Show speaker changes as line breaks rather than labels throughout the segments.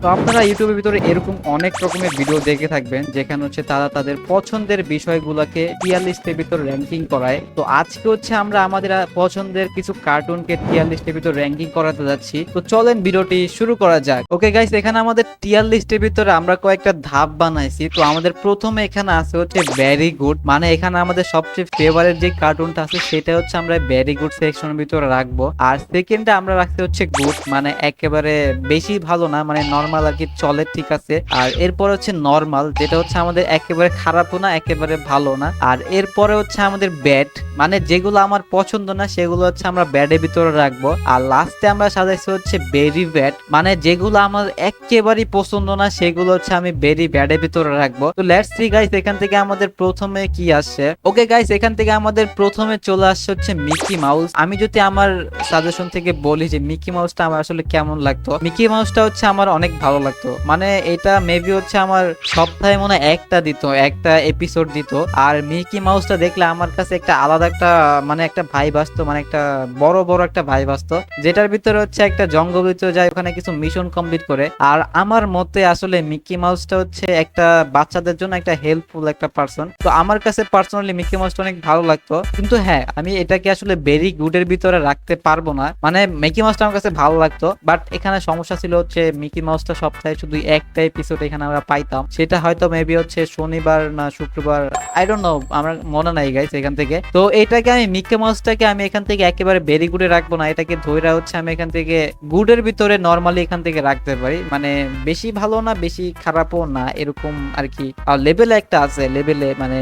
তো আপনারা ইউটিউবের ভিতরে এরকম অনেক রকমের ভিডিও দেখে থাকবেন যেখানে হচ্ছে তারা তাদের পছন্দের বিষয়গুলোকে টিয়ার লিস্টের ভিতর র্যাঙ্কিং করায়। তো আজকে হচ্ছে আমরা আমাদের পছন্দের কিছু কার্টুনকে টিয়ার লিস্টের ভিতর র্যাঙ্কিং করাতে যাচ্ছি। তো চলেন ভিডিওটি শুরু করা যাক। ওকে গাইস, এখানে আমাদের টিয়ার লিস্টের ভিতরে আমরা কয়েকটা ধাপ বানাইছি। তো আমাদের প্রথমে এখানে আছে হচ্ছে ভেরি গুড, মানে এখানে আমাদের সবচেয়ে ফেভারিট যে কার্টুনটা আছে সেটা হচ্ছে আমরা ভেরি গুড সেকশনের ভিতরে রাখবো। আর সেকেন্ডে আমরা রাখতে হচ্ছে গুড, মানে একেবারে বেশি ভালো না, মানে নরমাল আর কি, চলে, ঠিক আছে। আর এরপর হচ্ছে নরমাল, যেটা হচ্ছে আমাদের একেবারে খারাপও না একেবারে ভালো না। আর এরপরে হচ্ছে আমাদের ব্যাড, মানে যেগুলো আমার পছন্দ না সেগুলো হচ্ছে আমরা ব্যাডের ভিতরে রাখবো। আর লাস্টে আমরা সাজাইছি হচ্ছে ভেরি ব্যাড, মানে যেগুলো আমার একেবারেই পছন্দ না সেগুলো হচ্ছে আমি ভেরি ব্যাডের ভিতরে রাখবো। তো লেটস সি গাইস, এখান থেকে আমাদের প্রথমে কি আসছে। ওকে গাইস, এখান থেকে আমাদের প্রথমে চলে আসছে হচ্ছে মিকি মাউস। আমি যদি আমার সাজেশন থেকে বলি যে মিকি মাউসটা আমার আসলে কেমন লাগতো, মিকি মাউসটা হচ্ছে আমার অনেক ভালো লাগতো। মানে এটা মেবি হচ্ছে আমার সপ্তাহে মনে হয় একটা দিত, একটা এপিসোড দিত। আর মিকি মাউসটা দেখলে আমার কাছে একটা আলাদা একটা মানে একটা ভাইব আসতো, মানে একটা বড় বড় একটা ভাইব আসতো, যেটার ভিতরে হচ্ছে একটা জঙ্গল ভিতরে যায়, ওখানে কিছু মিশন কমপ্লিট করে। আর আমার মতে আসলে মিকি মাউসটা হচ্ছে একটা বাচ্চাদের জন্য একটা হেল্পফুল একটা পার্সন। তো আমার কাছে পার্সোনালি মিকি মাউসটা অনেক ভালো লাগতো। কিন্তু হ্যাঁ, আমি এটাকে আসলে ভেরি গুডের ভিতরে রাখতে পারবো না। মানে মিকি মাউসটা আমার কাছে ভালো লাগতো, বাট এখানে সমস্যা ছিল হচ্ছে মিকি মাউসটা সপ্তাহে শুধু একটা এপিসোড এখানে আমরা পাইতাম। সেটা হয়তো মেবি হচ্ছে শনিবার না শুক্রবার, আই ডোন্ট নো, আমার মনে নাই গাইস এখান থেকে। তো এটাকে আমি মিকি মাউসটাকে আমি এখান থেকে একেবারে ভেরি গুডে রাখবো না, এটাকে ধইরা হচ্ছে আমি এখান থেকে গুডের ভিতরে নরমালি এখান থেকে রাখতে পারি। মানে বেশি ভালো না বেশি খারাপও না, এরকম আর কি। আর লেভেলে একটা আছে, লেভেলে মানে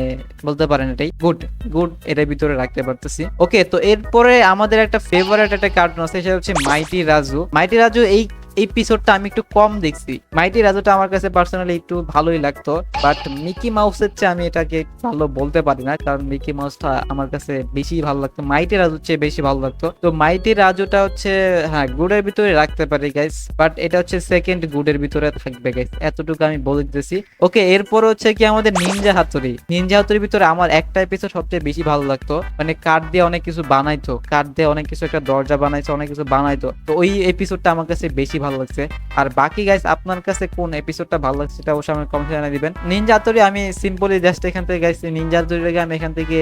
বলতে পারেন এটাই গুড, গুড এটার ভিতরে রাখতে পারতেছি। ওকে, তো এরপরে আমাদের একটা ফেভারিট একটা কার্টুন আছে, সেটা হচ্ছে মাইটি রাজু। মাইটি রাজু এই এপিসোডটা আমি একটু কম দেখছি। মাইটি রাজুটা আমার কাছে পার্সোনালি একটু ভালোই লাগতো, বাট মিকি মাউসের চেয়ে আমি এটাকে ভালো বলতে পারি না, কারণ মিকি মাউসটা আমার কাছে বেশি ভালো লাগতো, মাইটি রাজুর চেয়ে বেশি ভালো লাগতো। তো মাইটি রাজুটা হচ্ছে হ্যাঁ গুডের ভিতরে রাখতে পারি গাইস, বাট এটা হচ্ছে সেকেন্ড গুডের ভিতরে থাকবে গাইস, এতটুকু আমি বলে দিতেছি। ওকে, এরপর হচ্ছে কি আমাদের নিনজা হাতুড়ি। নিনজা হাতুড়ির ভিতরে আমার একটা এপিসোড সবচেয়ে বেশি ভালো লাগতো, মানে কাঠ দিয়ে অনেক কিছু বানাইতো, কাঠ দিয়ে অনেক কিছু, একটা দরজা বানাইতো, অনেক কিছু বানাইতো। তো ওই এপিসোডটা আমার কাছে বেশি ভালো লাগছে। আর বাকি গাইস আপনার কাছে কোন এপিসোডটা ভালো লাগছে সেটা অবশ্যই আমাকে কমেন্টে জানিয়ে দিবেন। নিনজা হাতুড়ি আমি সিম্পলি জাস্ট এখান থেকে গাইস নিনজা হাতুড়িটাকে আমি এখান থেকে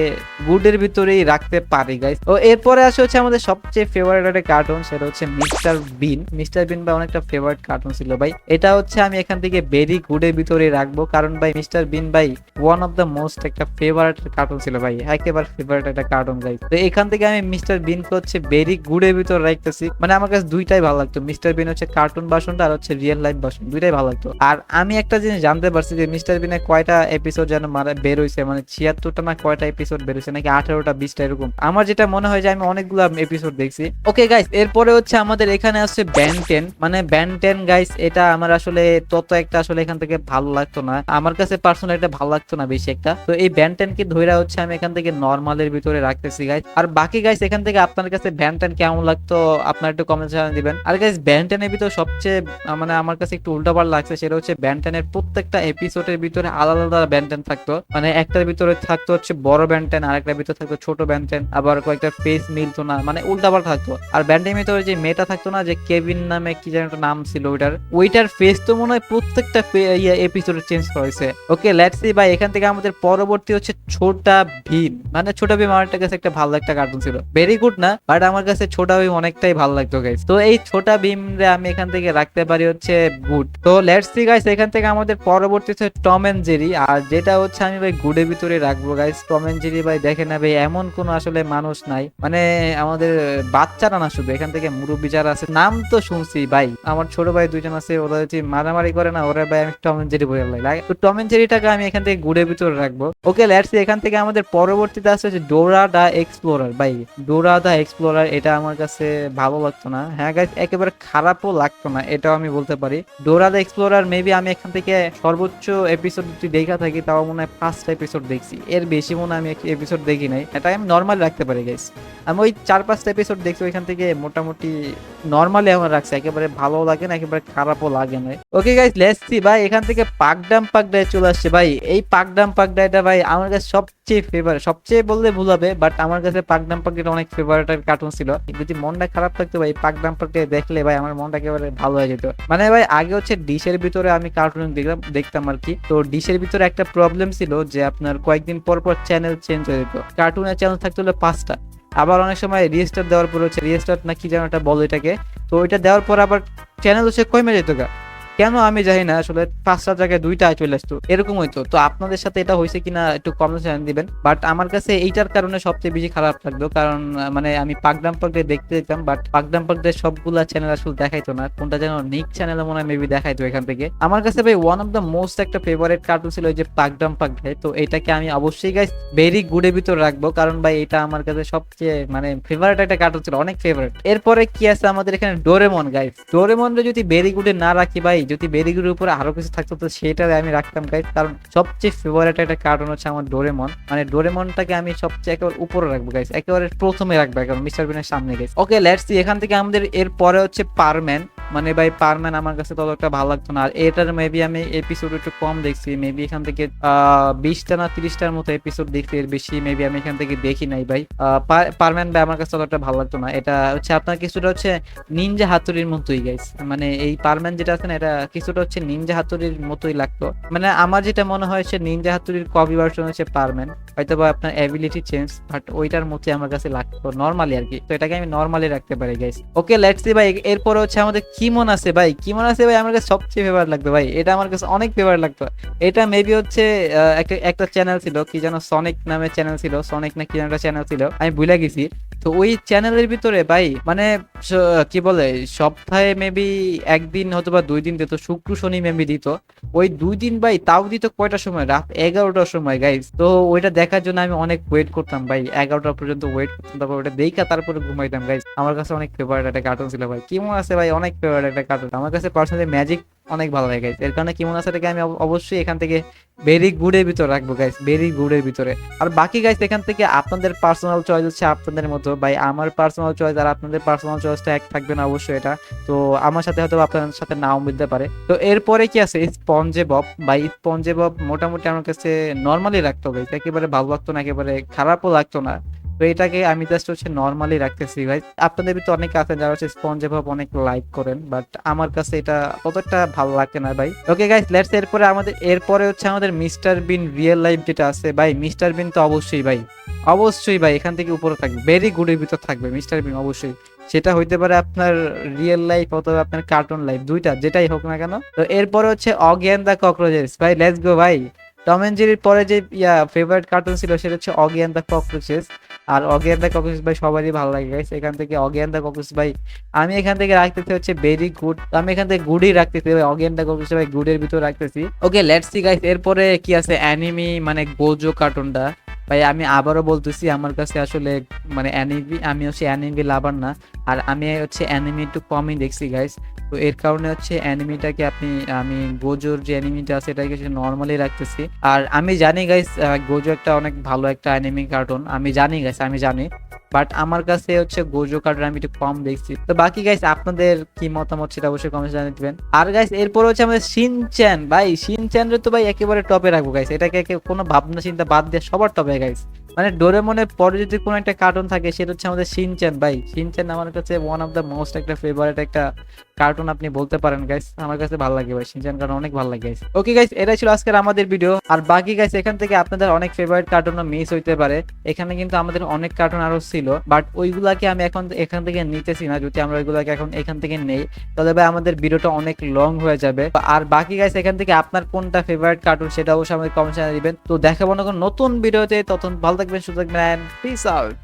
গুডের ভিতরেই রাখতে পারি গাইস। তো এরপরে আসে হচ্ছে আমাদের সবচেয়ে ফেভারিট একটা কার্টুন, সেটা হচ্ছে মিস্টার বিন। মিস্টার বিন ভাই অনেকটা ফেভারিট কার্টুন ছিল ভাই, এটা হচ্ছে আমি এখান থেকে ভেরি গুডের ভিতরেই রাখবো, কারণ ভাই মিস্টার বিন ভাই ওয়ান অফ দ্য মোস্ট একটা ফেভারিট কার্টুন ছিল ভাই, একেবারে ফেভারিট একটা কার্টুন গাইস। তো এখান থেকে আমি মিস্টার বিনকে হচ্ছে ভেরি গুডের ভিতরে রাখতেছি। মানে আমার কাছে দুইটাই ভালো লাগতো, মিস্টার বিন হচ্ছে কার্টুন ভার্সনটা আর হচ্ছে রিয়েল লাইফ ভার্সন, দুইটাই ভালো লাগতো। আর আমি একটা জিনিস জানতে পারছি যে মিস্টার বিনে কয়টা এপিসোড যেন বের হইছে, মানে 76টা না কয়টা এপিসোড বের হইছে, নাকি 18টা 20টা এরকম। আমার যেটা মনে হয় যে আমি অনেকগুলো এপিসোড দেখছি। ওকে গাইস, এরপরে হচ্ছে আমাদের এখানে আছে ব্যান 10। মানে ব্যান 10 গাইস, এটা আমার আসলে তত একটা আসলে এখান থেকে ভালো লাগতো না, আমার কাছে পার্সোনালি এটা ভালো লাগতো না বেশি একটা। তো এই ব্যান 10 কে ধইরা হচ্ছে আমি এখান থেকে নরমালের ভিতরে রাখতেছি গাইস। আর বাকি গাইস এখান থেকে আপনার কাছে ব্যান 10 কেমন লাগতো আপনার একটু কমেন্ট জানিয়ে দিবেন। আর গাইস ব্যান 10 এর ভিতরে সবচেয়ে মানে আমার কাছে একটু উল্টাপাল্টা লাগছে, সেটা হচ্ছে ব্যান 10 এর প্রত্যেকটা এপিসোডের ভিতরে আলাদা আলাদা ব্যান 10 থাকতো। মানে একটার ভিতরে থাকতো হচ্ছে বড় ব্যান 10, আরেকটার ভিতরে থাকতো ছোট ব্যান 10, আবার কয়েকটা ফেস মিলতো না, মানে উল্টাপাল্টা থাকতো। আর ব্যান 10 এর ভিতরে যে মেয়েটা থাকতো না, যে কেভিন নামে কি যেন একটা নাম ছিল, ওইটার ফেস তো মনে হয় প্রত্যেকটা এপিসোডে চেঞ্জ করা হয়েছে। ওকে লেটস সি ভাই, এখান থেকে আমাদের পরবর্তী হচ্ছে ছোটা ভীম। মানে ছোটা ভীম আমার কাছে একটা ভালো একটা কার্টুন ছিল, ভেরি গুড না, বাট আমার কাছে ছোটা ভীম অনেকটাই ভালো লাগতো গাইস। তো এই ছোটা ভীম রে আমি এখান থেকে রাখতে পারি হচ্ছে গুড। তো লেটস সি গাইস, এখান থেকে আমাদের পরবর্তী হচ্ছে টম এন্ড জেরি, আর যেটা হচ্ছে আমি ভাই গুডের ভিতরে রাখবো গাইস। টম এন্ড জেরি ভাই দেখেন না ভাই, এমন কোন আসলে মানুষ নাই, মানে আমাদের বাচ্চারা না, শুধু এখান থেকে মুরব্বী যারা আছে নাম তো শুনছি ভাই, আমার ছোট ভাই দুইজন আছে, ওরা হচ্ছে মারামারি করে না, ওরা ভাই আমি টম এন্ড জেরি বলে লাগে। তো টম এন্ড জেরিটাকে আমি এখান থেকে গুডের ভিতরে রাখবো। ওকে লেটস সি, এখান থেকে আমাদের পরবর্তীতে আছে হচ্ছে ডোরা দা এক্সপ্লোরার। ভাই ডোরা দা এক্সপ্লোরার এটা আমার কাছে ভালো লাগতো না, হ্যাঁ গাইস একেবারে খারাপও লাগতো না, এটাও আমি বলতে পারি। ডোরা দা এক্সপ্লোরার মেবি আমি এখান থেকে সর্বোচ্চ এপিসোড যদি দেখা থাকি তাও মনে হয় 5টা এপিসোড দেখছি, এর বেশি মনে হয় আমি এপিসোড দেখি নাই, এটা আমি নর্মাল রাখতে পারি গাইস। আমি ওই 4-5টা এপিসোড দেখছি, ওইখান থেকে মোটামুটি নর্মালি আমার রাখছে, একেবারে ভালো লাগে না একেবারে খারাপও লাগে না। ওকে গাইস লেটস সি ভাই, এখান থেকে পাকডাম পাকডায় চলে আসছে ভাই। এই পাকডাম পাকডাইটা ভাই আমার কাছে সবচেয়ে ফেভারিট, সবচেয়ে বললে ভুল হবে, বাট আমার কাছে পাকডাম পাকডাইটা অনেক ফেভারিট কার্টুন ছিল। যদি মনটা খারাপ থাকতো ভাই পাকডাম পাকডাই দেখলে ভাই আমার মনটাকে একেবারে ভালো হয়ে যেত। মানে ভাই আগে হচ্ছে ডিশের ভিতরে আমি কার্টুন দেখতাম আর কি। তো ডিশের ভিতরে একটা প্রবলেম ছিল যে আপনার কয়েকদিন পর পর চ্যানেল চেঞ্জ হয়ে যেত। কার্টুনের চ্যানেল থাকতে হলো 5টা, আবার অনেক সময় রিস্টার্ট দেওয়ার পর হচ্ছে রিস্টার্ট না কি যেন একটা বলে এটাকে, তো ওইটা দেওয়ার পর আবার চ্যানেল হচ্ছে কমে যেত গা। কেন আমি জানি না, আসলে 5টা জায়গায় 2টা চলে আসতো, এরকম হইতো। তো আপনাদের সাথে এটা হয়েছে কিনা একটু কমেন্ট জানিয়ে দিবেন। বাট আমার কাছে এইটার কারণে সবচেয়ে বেশি খারাপ লাগতো, কারণ মানে আমি পাকডাম পাকডে দেখতে যেতাম, বাট পাকডাম পাকডে সবগুলা চ্যানেল আসলে দেখাইতো না, কোনটা যেন নিক চ্যানেলে মনে হয় মেবি দেখাইতো এখান থেকে। আমার কাছে ভাই ওয়ান অফ দ্য মোস্ট একটা ফেভারিট কার্টুন ছিল ওই যে পাকডাম পাকডে। তো এটাকে আমি অবশ্যই গাইস ভেরি গুডের ভিতর রাখবো, কারণ ভাই এটা আমার কাছে সবচেয়ে মানে ফেভারিট একটা কার্টুন ছিল, অনেক ফেভারিট। এরপরে কি আছে আমাদের এখানে ডোরেমন গাইস। ডোরেমনরে যদি ভেরি গুডে না রাখি ভাই, যদি ভেরি গুডের উপরে আরো কিছু থাকতো তো সেটা আমি রাখতাম গাইস, কারণ সবচেয়ে ফেভারিট একটা কার্টুন হচ্ছে আমার ডোরেমন। মানে ডোরেমনটাকে আমি সবচেয়ে একেবারে উপরে রাখবো গাইস, একেবারে প্রথমে রাখবো কারণ মিস্টার বিনের সামনে গাইস। ওকে লেটস সি, এখান থেকে আমাদের এর পরে হচ্ছে পারম্যান। মানে ভাই পারম্যান আমার কাছে তত একটা ভালো লাগতো না, আর এটার মেবি আমি এপিসোড একটু কম দেখছি, মেবি এখান থেকে 20টা না 30টার মতো এপিসোড দেখছি, এর বেশি মেবি আমি এখান থেকে দেখি নাই ভাই। পারম্যান ভাই আমার কাছে তত একটা ভালো লাগতো না। এটা হচ্ছে আপনার কিছুটা হচ্ছে নিনজা হাতুড়ির মতোই গাইস, মানে এই পারম্যান যেটা আছে না এটা কিছুটা হচ্ছে নিনজা হাতুড়ির মতোই লাগতো। মানে আমার যেটা মনে হয় সে নিনজা হাতুড়ির কপি ভার্সন হচ্ছে পারম্যান, হয়তো বা আপনার অ্যাবিলিটি চেঞ্জ, বাট ওইটার মতোই আমার কাছে লাগতো নরমালি আর কি। তো এটাকে আমি নরমালি রাখতে পারি গাইস। ওকে লেটস সি ভাই, এরপরে হচ্ছে আমাদের কিমন আছে ভাই। কিমন আছে ভাই আমার কাছে সবচেয়ে ফেভারিট লাগতো ভাই, এটা আমার কাছে অনেক ফেভারিট লাগতো। এটা মেবি হচ্ছে একটা চ্যানেল ছিল, কি যেন সনিক নামে চ্যানেল ছিল, সনিক না কি যেন একটা চ্যানেল ছিল, আমি ভুলে গেছি। তো ওই চ্যানেলের ভিতরে ভাই মানে কি বলে সপ্তাহে মেবি একদিন হয়তো বা 2 দিন দিত, শুক্র শনি মেবি দিত। ওই 2 দিন ভাই তাও দিত কয়টার সময়, রাত 11টার সময় গাইস। তো ওইটা দেখার জন্য আমি অনেক ওয়েট করতাম ভাই, 11টা পর্যন্ত ওয়েট করতাম, তারপর ওটা দেখা তারপরে ঘুমাইতাম গাইস। আমার কাছে অনেক ফেভারিট একটা কার্টুন ছিল ভাই, কিমন আছে ভাই অনেক ফেভারিট একটা কার্টুন। আমার কাছে পার্সোনালি ম্যাজিক অনেক ভালো লাগে গাইস, এর কারণে কিমন আসাটাকে আমি অবশ্যই এখান থেকে ভেরি গুডের ভিতরে রাখবো গাইস, ভেরি গুডের ভিতরে। আর বাকি গাইস এখান থেকে আপনাদের পার্সোনাল চয়েস হচ্ছে আপনাদের মতো ভাই, আমার পার্সোনাল চয়েস আর আপনাদের পার্সোনাল চয়েসটা এক থাকবে না অবশ্যই এটা। তো আমার সাথে হয়তো আপনাদের সাথে নাও মিলতে পারে। তো এরপরে কি আছে স্পঞ্জে বব ভাই। স্পঞ্জে বব মোটামুটি আমার কাছে নর্মালি রাখতো গাইস, একেবারে ভালো লাগতো না, একেবারে খারাপও লাগতো না। তো এটাকে আমি জাস্ট হচ্ছে নর্মালি রাখতেছি ভাই। আপনাদের ভিতরে অনেকে আছেন যারা হচ্ছে স্পঞ্জে বব অনেক লাইক করেন, বাট আমার কাছে এটা ততটা ভালো লাগে না ভাই। ওকে গাইস লেটস, এরপরে হচ্ছে আমাদের মিস্টার বিন রিয়েল লাইফ যেটা আছে ভাই। মিস্টার বিন তো অবশ্যই ভাই, অবশ্যই ভাই এখান থেকে উপরে থাকবে, ভেরি গুডের ভিতর থাকবে মিস্টার বিন অবশ্যই। সেটা হইতে পারে আপনার রিয়েল লাইফ অথবা আপনার কার্টুন লাইফ, দুইটা যেটাই হোক না কেন। তো এরপরে হচ্ছে অগি অ্যান্ড দ্য ককরোচেস ভাই, লেটস গো ভাই। টম এন্ড জেরির পরে যে ফেভারিট কার্টুন ছিল সেটা হচ্ছে অগি অ্যান্ড দ্য ককরোচেস। আর অগি অ্যান্ড দ্য ককরোচেস ভাই সবারই ভালো লাগে গাইস, এখান থেকে অগি অ্যান্ড দ্য ককরোচেস ভাই আমি এখান থেকে রাখতেছি হচ্ছে ভেরি গুড। আমি এখান থেকে গুডই রাখতেছি ভাই, অগি অ্যান্ড দ্য ককরোচেস ভাই গুডের ভিতর রাখতেছি। ওকে লেটস সি গাইস, এরপরে কি আছে অ্যানিমি মানে গোজো কার্টুনটা ভাই। আমি আবারও বলতেছি আমার কাছে আসলে মানে অ্যানিমি, আমি হচ্ছে অ্যানিমি লাভার না, আর আমি হচ্ছে অ্যানিমি একটু কমই দেখছি গাইস। তো এর কারণে হচ্ছে অ্যানিমিটাকে আমি গোজোর যে অ্যানিমিটা আছে এটাকে নর্মালি রাখতেছি। আর আমি জানি গাইস গোজো একটা অনেক ভালো একটা অ্যানিমি কার্টুন, আমি জানি গাইস, আমি জানি, বাট আমার কাছে হচ্ছে গোজো কার্টুন আমি একটু কম দেখছি। তো বাকি গাইস আপনাদের কি মতামত সেটা অবশ্যই কমেন্টে জানিয়ে দিবেন। আর গাইস এরপর হচ্ছে আমাদের শিনচ্যান ভাই। শিনচ্যানরে তো ভাই একেবারে টপে রাখবো গাইস, এটাকে কোনো ভাবনা চিন্তা বাদ দিয়ে সবার টপে গাইস। মানে ডোরেমনের পরে যদি কোনো একটা কার্টুন থাকে সেটা হচ্ছে আমাদের শিনচ্যান ভাই। শিনচ্যান আমার কাছে ওয়ান অফ দ্য মোস্ট একটা ফেভারিট একটা কার্টুন আপনি বলতে পারেন গাইস, আমার কাছে ভালো লাগে ভাই শিনচ্যান কার্টুন অনেক ভালো লাগে গাইস। ওকে গাইস এটাই ছিল আজকের আমাদের ভিডিও। আর বাকি গাইস এখান থেকে আপনাদের অনেক ফেভারিট কার্টুনও মিস হইতে পারে, এখানে কিন্তু আমাদের অনেক কার্টুন আরো ছিল, বাট ওইগুলাকে আমি এখন এখান থেকে নিতেছি না। যদি আমরা ওইগুলাকে এখন এখান থেকে নেই তাহলে ভাই আমাদের ভিডিওটা অনেক লং হয়ে যাবে। আর বাকি গাইস এখান থেকে আপনার কোনটা ফেভারিট কার্টুন সেটা অবশ্যই আমাদের কমেন্ট জানিয়ে দিবেন। তো দেখাবো না নতুন ভিডিওতে, তখন ভালো থাকবেন, সুস্থ থাকবেন, এন্ড পিস আউট।